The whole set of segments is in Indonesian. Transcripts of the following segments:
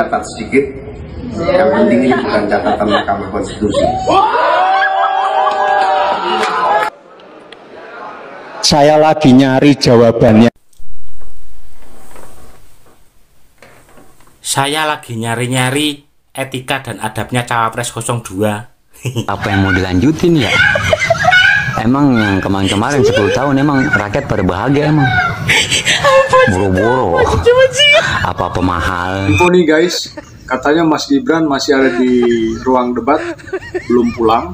catat sedikit, yang penting ini bukan catatan Mahkamah Konstitusi. Saya lagi nyari jawabannya. Saya lagi nyari-nyari etika dan adabnya Cawapres 02. Apa yang mau dilanjutin ya? Emang yang kemarin-kemarin 10 tahun emang rakyat pada bahagia emang. Boro-boro. Apa-apa mahal. Info nih guys, katanya Mas Gibran masih ada di ruang debat, belum pulang.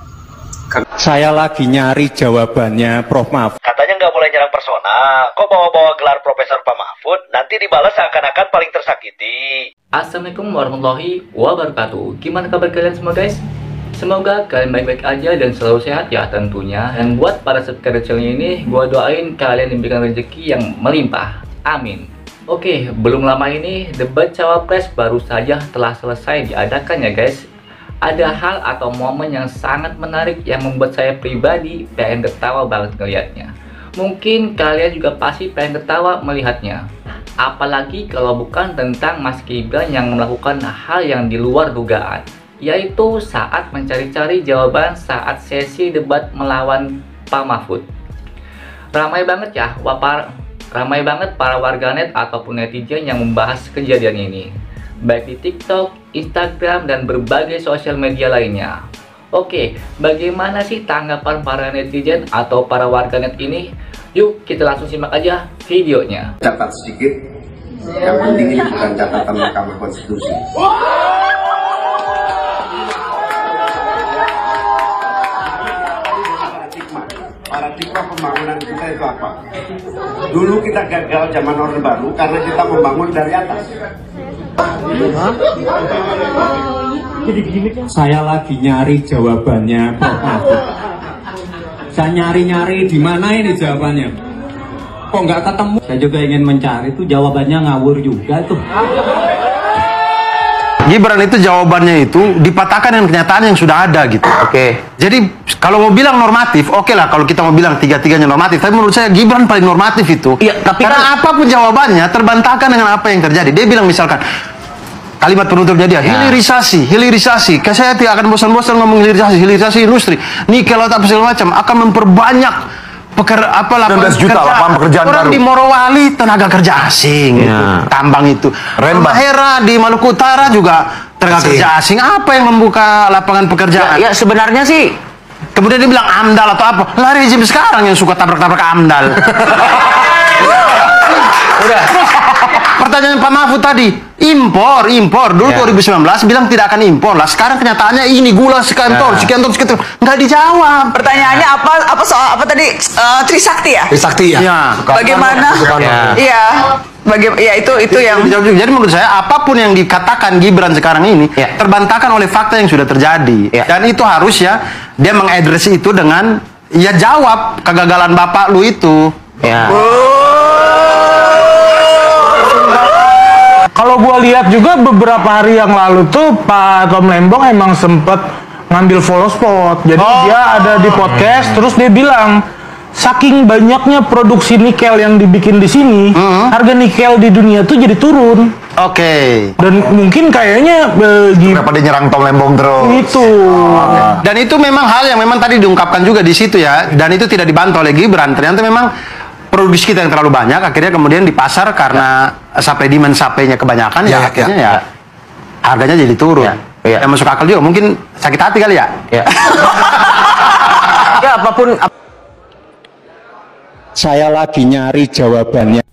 Saya lagi nyari jawabannya, Prof. Mahfud. Katanya nggak boleh nyerang personal. Kok bawa-bawa gelar Profesor Pak Mahfud? Nanti dibalas seakan-akan paling tersakiti. Assalamualaikum warahmatullahi wabarakatuh. Gimana kabar kalian semua guys? Semoga kalian baik-baik aja dan selalu sehat ya tentunya. Dan buat para subscriber channel ini, gua doain kalian diberikan rezeki yang melimpah. Amin. Oke, belum lama ini debat Cawapres baru saja telah selesai diadakan ya guys. Ada hal atau momen yang sangat menarik yang membuat saya pribadi pengen ketawa banget ngelihatnya. Mungkin kalian juga pasti pengen ketawa melihatnya. Apalagi kalau bukan tentang Mas Gibran yang melakukan hal yang di luar dugaan, yaitu saat mencari-cari jawaban saat sesi debat melawan Pak Mahfud. Ramai banget para warganet ataupun netizen yang membahas kejadian ini, baik di TikTok, Instagram, dan berbagai sosial media lainnya. Oke, bagaimana sih tanggapan para netizen atau para warganet ini? Yuk kita langsung simak aja videonya. Catat sedikit, yang penting ini bukan catatan Mahkamah Konstitusi. Paradigma pembangunan kita itu apa? Dulu kita gagal zaman Orde Baru karena kita membangun dari atas. Saya lagi nyari jawabannya, Prof. Mahfud. Saya nyari-nyari di mana ini jawabannya. Kok nggak ketemu? Saya juga ingin mencari itu jawabannya ngawur juga tuh. Gibran itu jawabannya itu dipatahkan dengan kenyataan yang sudah ada gitu. Oke. Jadi kalau mau bilang normatif, oke lah kalau kita mau bilang tiga-tiganya normatif. Tapi menurut saya Gibran paling normatif itu. Iya, tapi karena apapun jawabannya terbantahkan dengan apa yang terjadi. Dia bilang misalkan kalimat penutupnya dia, hilirisasi. Kayak saya tidak akan bosan-bosan ngomong hilirisasi industri. Nikel atau apa segala macam akan memperbanyak lapangan juta lapangan pekerjaan orang baru. Di Morowali tenaga kerja asing itu, tambang itu. Mahera di Maluku Utara juga tenaga kerja asing. Apa yang membuka lapangan pekerjaan? Ya sebenarnya sih. Kemudian dia bilang AMDAL atau apa? Lah rezim sekarang yang suka tabrak-tabrak AMDAL. Udah. Pertanyaan Pak Mahfud tadi, impor dulu 2019 bilang tidak akan impor lah. Sekarang kenyataannya ini gula sekian ton, nggak dijawab. Pertanyaannya apa soal apa tadi Trisakti ya? Trisakti ya. Bagaimana? Iya. Ya itu yang. Jadi menurut saya apapun yang dikatakan Gibran sekarang ini terbantahkan oleh fakta yang sudah terjadi. Dan itu harus ya dia mengadres itu dengan ya jawab kegagalan bapak lu itu. Ya. Kalau gua lihat juga beberapa hari yang lalu tuh Pak Tom Lembong emang sempet ngambil follow spot. Jadi dia ada di podcast, terus dia bilang saking banyaknya produksi nikel yang dibikin di sini, harga nikel di dunia tuh jadi turun. Oke. Dan mungkin kayaknya kenapa dia nyerang Tom Lembong terus? Itu. Dan itu memang hal yang memang tadi diungkapkan juga di situ ya. Dan itu tidak dibantah oleh Gibran. Ternyata memang produksi kita yang terlalu banyak, akhirnya kemudian di pasar karena supply demand supply-nya kebanyakan ya akhirnya ya harganya jadi turun. Ya masuk akal juga, mungkin sakit hati kali ya. Ya apapun. Saya lagi nyari jawabannya.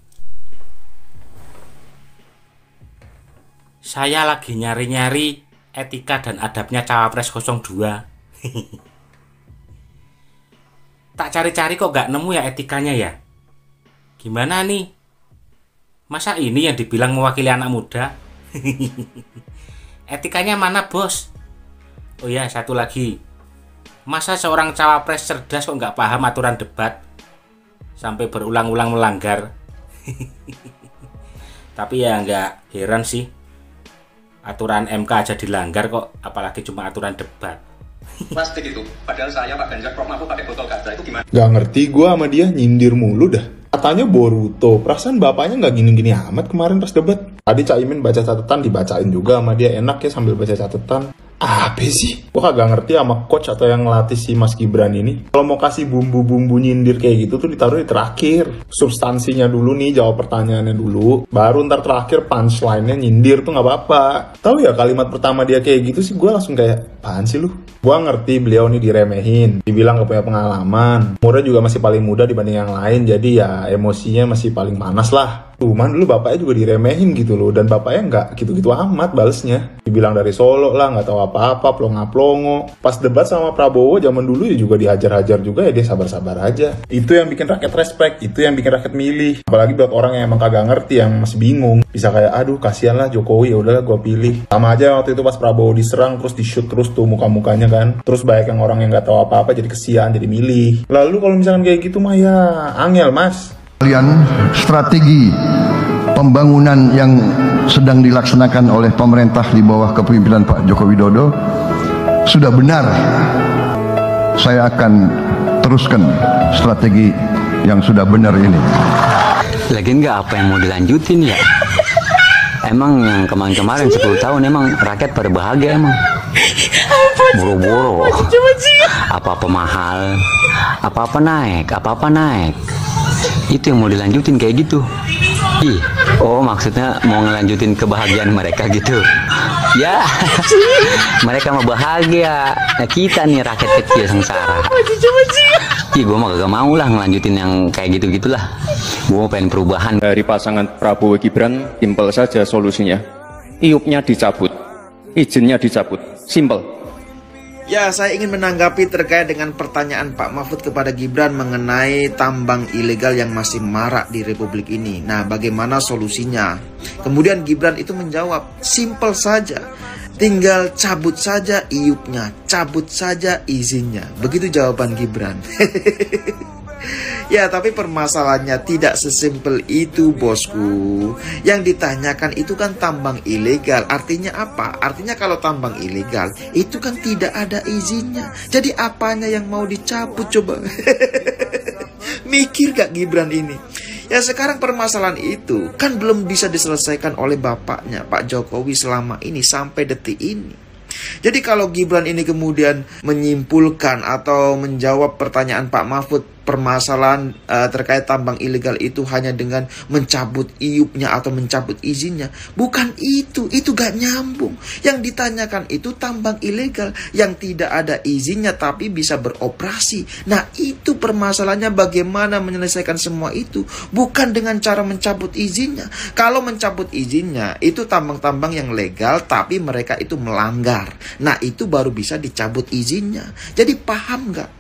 Saya lagi nyari-nyari etika dan adabnya Cawapres 02. Tak cari-cari kok nggak nemu ya etikanya ya. Gimana nih? Masa ini yang dibilang mewakili anak muda? Etikanya mana bos? Oh ya, satu lagi. Masa seorang cawapres cerdas kok nggak paham aturan debat? Sampai berulang-ulang melanggar. Tapi ya nggak heran sih. Aturan MK aja dilanggar kok, apalagi cuma aturan debat. Plastik itu, padahal saya Pak Ganjar Prof Mahfud pakai botol kaca itu gimana? Gak ngerti gue sama dia, nyindir mulu dah. Katanya Boruto, perasaan bapaknya gak gini-gini amat kemarin pas debat. Tadi Caimin baca catatan, dibacain juga sama dia, enak ya sambil baca catatan. Apa sih? Gua kagak ngerti sama coach atau yang ngelatih si Mas Gibran ini. Kalau mau kasih bumbu-bumbu nyindir kayak gitu tuh ditaruh di terakhir. Substansinya dulu nih, jawab pertanyaannya dulu. Baru ntar terakhir punchline-nya nyindir tuh nggak apa-apa. Tahu ya kalimat pertama dia kayak gitu sih gue langsung kayak, apaan sih lu? Gue ngerti beliau nih diremehin. Dibilang gak punya pengalaman. Umurnya juga masih paling muda dibanding yang lain. Jadi ya emosinya masih paling panas lah. Cuman dulu bapaknya juga diremehin gitu loh. Dan bapaknya nggak gitu-gitu amat balesnya. Dibilang dari Solo lah, nggak tahu apa-apa, plonga-plongo. Pas debat sama Prabowo zaman dulu ya juga dihajar-hajar juga, ya dia sabar-sabar aja. Itu yang bikin rakyat respect, itu yang bikin rakyat milih. Apalagi buat orang yang emang kagak ngerti, yang masih bingung. Bisa kayak, aduh kasihan lah Jokowi, ya udahlah gue pilih. Sama aja waktu itu pas Prabowo diserang, terus di-shoot terus tuh muka-mukanya kan. Terus banyak yang orang yang nggak tahu apa-apa jadi kesian, jadi milih. Lalu kalau misalkan kayak gitu mah ya angel mas. Kalian strategi pembangunan yang sedang dilaksanakan oleh pemerintah di bawah kepemimpinan Pak Joko Widodo sudah benar. Saya akan teruskan strategi yang sudah benar ini. Lagian nggak apa yang mau dilanjutin ya? Emang yang kemarin-kemarin 10 tahun emang rakyat pada bahagia emang. Boro-boro. Apa-apa mahal, apa-apa naik. Itu yang mau dilanjutin kayak gitu. Ih, oh maksudnya mau ngelanjutin kebahagiaan mereka gitu. Ya, mereka mau bahagia. Nah kita nih rakyat kecil sengsara. Ih, gue mah gak mau lah ngelanjutin yang kayak gitu-gitulah. Gue mau pengen perubahan. Dari pasangan Prabowo Gibran, simpel saja solusinya. Iupnya dicabut, izinnya dicabut, simpel. Ya, saya ingin menanggapi terkait dengan pertanyaan Pak Mahfud kepada Gibran mengenai tambang ilegal yang masih marak di Republik ini. Nah, bagaimana solusinya? Kemudian Gibran itu menjawab, simpel saja. Tinggal cabut saja iupnya, cabut saja izinnya. Begitu jawaban Gibran. Ya, tapi permasalahannya tidak sesimpel itu, bosku. Yang ditanyakan itu kan tambang ilegal. Artinya apa? Artinya kalau tambang ilegal, itu kan tidak ada izinnya. Jadi apanya yang mau dicabut coba? Mikir gak Gibran ini? Ya sekarang permasalahan itu kan belum bisa diselesaikan oleh bapaknya, Pak Jokowi selama ini sampai detik ini. Jadi kalau Gibran ini kemudian menyimpulkan atau menjawab pertanyaan Pak Mahfud, permasalahan terkait tambang ilegal itu hanya dengan mencabut iupnya atau mencabut izinnya, bukan itu gak nyambung. Yang ditanyakan itu tambang ilegal yang tidak ada izinnya tapi bisa beroperasi. Nah itu permasalahannya, bagaimana menyelesaikan semua itu, bukan dengan cara mencabut izinnya. Kalau mencabut izinnya itu tambang-tambang yang legal tapi mereka itu melanggar. Nah itu baru bisa dicabut izinnya. Jadi paham gak?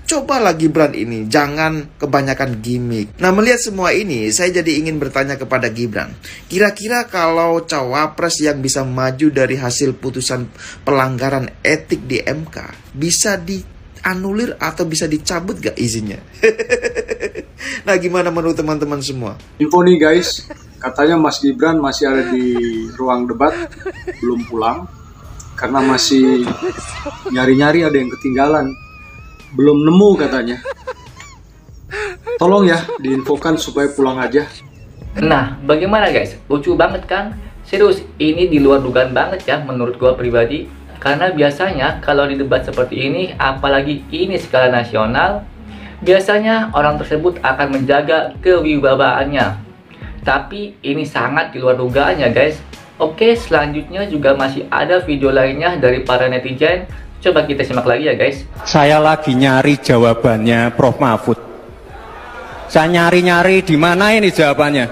Cobalah Gibran ini, jangan kebanyakan gimmick. Nah melihat semua ini, saya jadi ingin bertanya kepada Gibran. Kira-kira kalau cawapres yang bisa maju dari hasil putusan pelanggaran etik di MK, bisa dianulir atau bisa dicabut gak izinnya? Nah gimana menurut teman-teman semua? Info nih guys, katanya Mas Gibran masih ada di ruang debat, belum pulang. Karena masih nyari-nyari, ada yang ketinggalan. Belum nemu katanya. Tolong ya diinfokan supaya pulang aja. Nah, bagaimana guys? Lucu banget kan? Serius, ini di luar dugaan banget ya menurut gua pribadi. Karena biasanya kalau di debat seperti ini, apalagi ini skala nasional, biasanya orang tersebut akan menjaga kewibawaannya. Tapi ini sangat di luar dugaan ya guys. Oke, selanjutnya juga masih ada video lainnya dari para netizen. Coba kita simak lagi ya guys. Saya lagi nyari jawabannya Prof Mahfud. Saya nyari-nyari di mana ini jawabannya.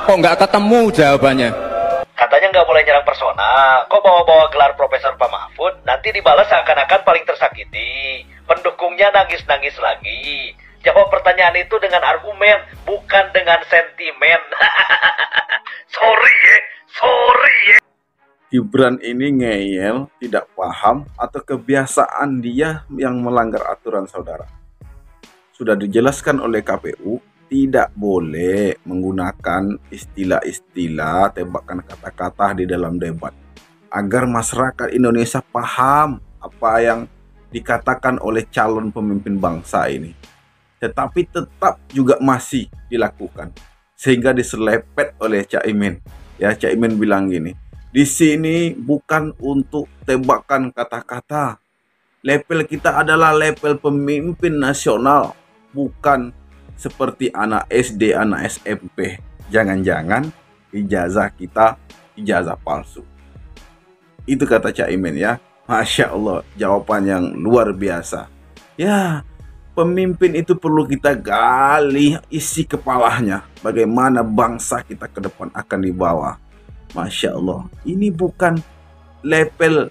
Kok nggak ketemu jawabannya? Katanya nggak boleh nyerang persona. Kok bawa-bawa gelar Profesor Pak Mahfud? Nanti dibalas seakan-akan paling tersakiti. Pendukungnya nangis-nangis lagi. Jawab pertanyaan itu dengan argumen, bukan dengan sentimen. Sorry ya. Gibran ini ngeyel, tidak paham, atau kebiasaan dia yang melanggar aturan saudara. Sudah dijelaskan oleh KPU, tidak boleh menggunakan istilah-istilah, tembakan kata-kata di dalam debat. Agar masyarakat Indonesia paham apa yang dikatakan oleh calon pemimpin bangsa ini. Tetapi tetap juga masih dilakukan. Sehingga diselepet oleh Caimin. Ya, Caimin bilang gini, di sini bukan untuk tebakan kata-kata. Level kita adalah level pemimpin nasional, bukan seperti anak SD, anak SMP. Jangan-jangan ijazah kita ijazah palsu. Itu kata Caimin ya. Masya Allah, jawaban yang luar biasa. Ya, pemimpin itu perlu kita gali isi kepalanya. Bagaimana bangsa kita ke depan akan dibawa. Masya Allah, ini bukan level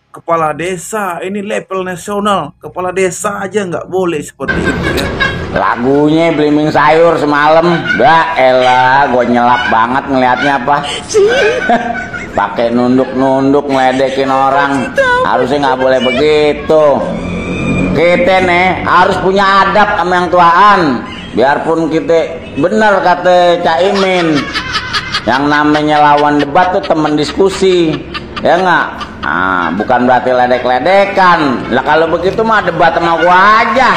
kepala desa, ini level nasional. Kepala desa aja nggak boleh seperti itu ya. Lagunya Belimbing Sayur semalam, elah, gue nyelap banget ngelihatnya apa. Pakai nunduk-nunduk ngeledekin orang, harusnya nggak boleh begitu. Kita nih harus punya adab sama yang tuaan. Biarpun kita benar kata Caimin, yang namanya lawan debat tuh teman diskusi, ya nggak? Nah, bukan berarti ledek-ledekan. Lah kalau begitu mah debat sama gua aja,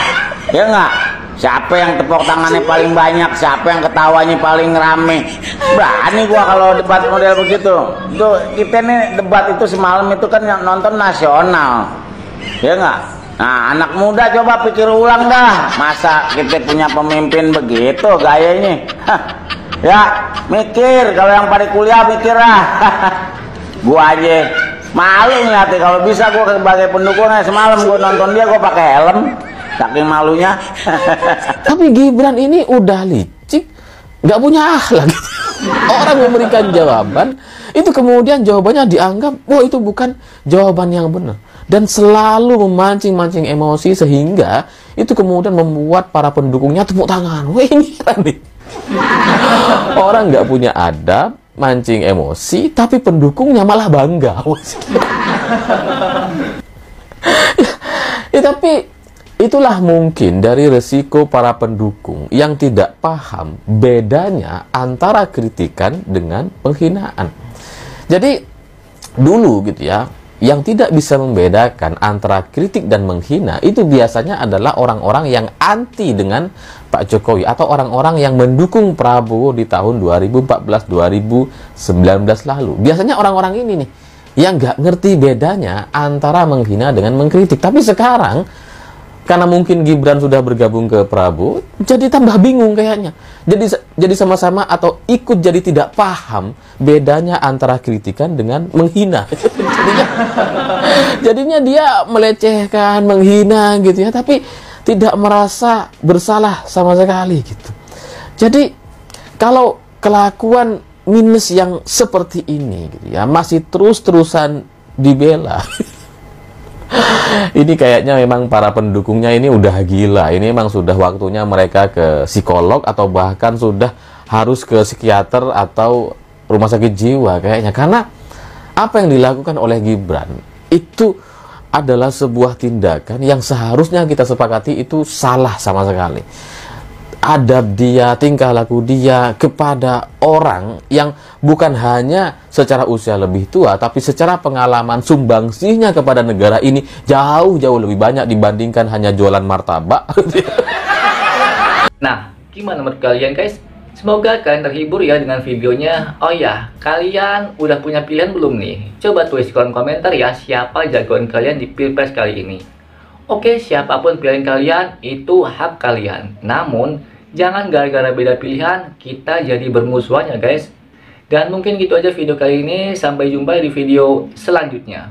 ya nggak? Siapa yang tepuk tangannya paling banyak, siapa yang ketawanya paling rame, berani gua kalau debat model begitu. Tuh kita nih debat itu semalam itu kan yang nonton nasional, ya nggak? Nah, anak muda coba pikir ulang dah, masa kita punya pemimpin begitu gayanya? Ya mikir, kalau yang pada kuliah mikir lah. Gua aja malu ngeliatnya, kalau bisa gua sebagai pendukungnya semalam gua nonton dia gua pakai helm. Saking malunya. Tapi Gibran ini udah licik, nggak punya akhlak. Orang memberikan jawaban, itu kemudian jawabannya dianggap, wah itu bukan jawaban yang benar. Dan selalu memancing-mancing emosi sehingga itu kemudian membuat para pendukungnya tepuk tangan. Wah ini kan nih. Orang nggak punya adab, mancing emosi, tapi pendukungnya malah bangga. Ya, tapi itulah mungkin dari resiko para pendukung yang tidak paham bedanya antara kritikan dengan penghinaan. Jadi dulu gitu ya, yang tidak bisa membedakan antara kritik dan menghina itu biasanya adalah orang-orang yang anti dengan Pak Jokowi atau orang-orang yang mendukung Prabowo di tahun 2014-2019 lalu. Biasanya orang-orang ini nih yang nggak ngerti bedanya antara menghina dengan mengkritik. Tapi sekarang karena mungkin Gibran sudah bergabung ke Prabowo, jadi tambah bingung kayaknya. Jadi sama-sama atau ikut jadi tidak paham bedanya antara kritikan dengan menghina. Jadinya dia melecehkan, menghina gitu ya, tapi tidak merasa bersalah sama sekali gitu. Jadi kalau kelakuan minus yang seperti ini gitu ya, masih terus-terusan dibela. Ini kayaknya memang para pendukungnya ini udah gila. Ini memang sudah waktunya mereka ke psikolog atau bahkan sudah harus ke psikiater atau rumah sakit jiwa kayaknya. Karena apa yang dilakukan oleh Gibran itu adalah sebuah tindakan yang seharusnya kita sepakati itu salah sama sekali. Adab dia, tingkah laku dia kepada orang yang bukan hanya secara usia lebih tua, tapi secara pengalaman sumbangsihnya kepada negara ini jauh-jauh lebih banyak dibandingkan hanya jualan martabak. Nah, gimana menurut kalian guys? Semoga kalian terhibur ya dengan videonya. Oh ya, kalian udah punya pilihan belum nih? Coba tulis di kolom komentar ya, siapa jagoan kalian di Pilpres kali ini. Oke, siapapun pilihan kalian, itu hak kalian. Namun jangan gara-gara beda pilihan kita jadi bermusuhan ya guys. Dan mungkin gitu aja video kali ini. Sampai jumpa di video selanjutnya.